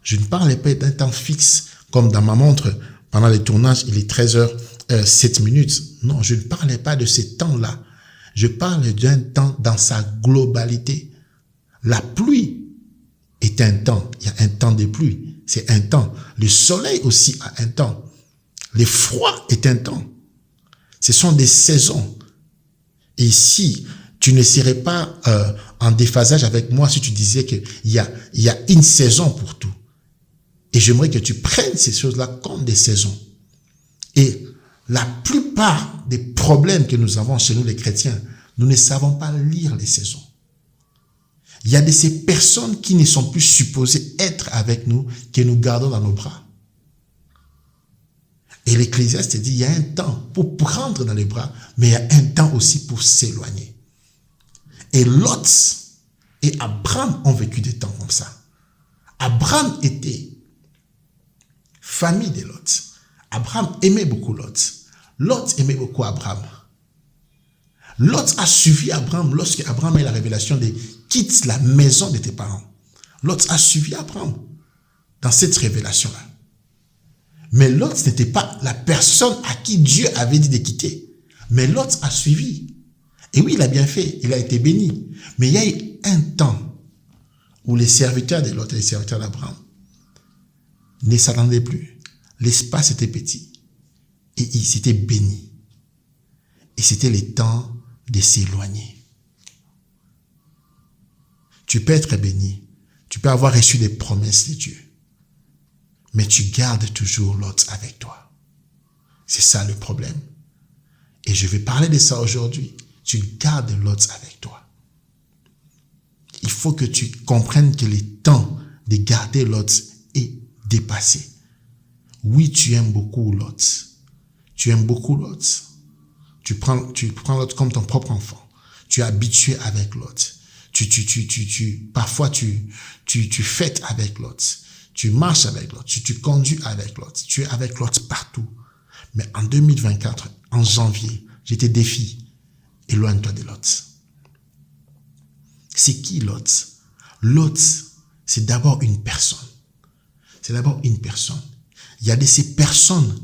Je ne parlais pas d'un temps fixe, comme dans ma montre, pendant les tournages, il est 13h07. Non, je ne parlais pas de ces temps-là. Je parle d'un temps dans sa globalité. La pluie est un temps. Il y a un temps de pluie. C'est un temps. Le soleil aussi a un temps. Le froid est un temps. Ce sont des saisons. Et si tu ne serais pas en déphasage avec moi si tu disais qu'il y a une saison pour tout. Et j'aimerais que tu prennes ces choses-là comme des saisons. Et la plupart des problèmes que nous avons chez nous les chrétiens, nous ne savons pas lire les saisons. Il y a de ces personnes qui ne sont plus supposées être avec nous, que nous gardons dans nos bras. Et l'Ecclésiaste dit, il y a un temps pour prendre dans les bras, mais il y a un temps aussi pour s'éloigner. Et Lot et Abraham ont vécu des temps comme ça. Abraham était famille de Lot. Abraham aimait beaucoup Lot. Lot aimait beaucoup Abraham. Lot a suivi Abraham lorsque Abraham a eu la révélation de quitte la maison de tes parents. Lot a suivi Abraham dans cette révélation-là. Mais Lot n'était pas la personne à qui Dieu avait dit de quitter. Mais Lot a suivi. Et oui, il a bien fait. Il a été béni. Mais il y a eu un temps où les serviteurs de Lot et les serviteurs d'Abraham ne s'attendaient plus. L'espace était petit. Et ils étaient bénis. Et c'était le temps de s'éloigner. Tu peux être béni. Tu peux avoir reçu des promesses de Dieu. Mais tu gardes toujours Lot avec toi. C'est ça le problème. Et je vais parler de ça aujourd'hui. Tu gardes Lot avec toi. Il faut que tu comprennes que le temps de garder Lot est dépassé. Oui, tu aimes beaucoup Lot. Tu aimes beaucoup Lot. Tu prends Lot comme ton propre enfant. Tu es habitué avec Lot. Parfois tu fêtes avec Lot. Tu marches avec Lot. Tu conduis avec Lot. Tu es avec Lot partout. Mais en 2024, en janvier, je te défie. Éloigne-toi de Lot. C'est qui Lot? Lot, c'est d'abord une personne. C'est d'abord une personne. Il y a de ces personnes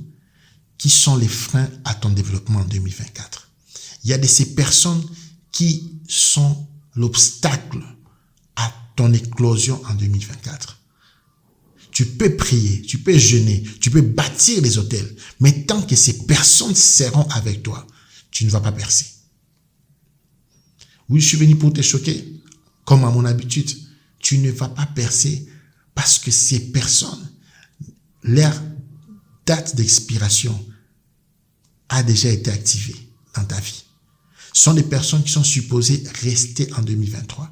qui sont les freins à ton développement en 2024. Il y a de ces personnes qui sont l'obstacle à ton éclosion en 2024. Tu peux prier, tu peux jeûner, tu peux bâtir les hôtels, mais tant que ces personnes seront avec toi, tu ne vas pas percer. Oui, je suis venu pour te choquer, comme à mon habitude. Tu ne vas pas percer parce que ces personnes, leur date d'expiration a déjà été activée dans ta vie. Ce sont des personnes qui sont supposées rester en 2023.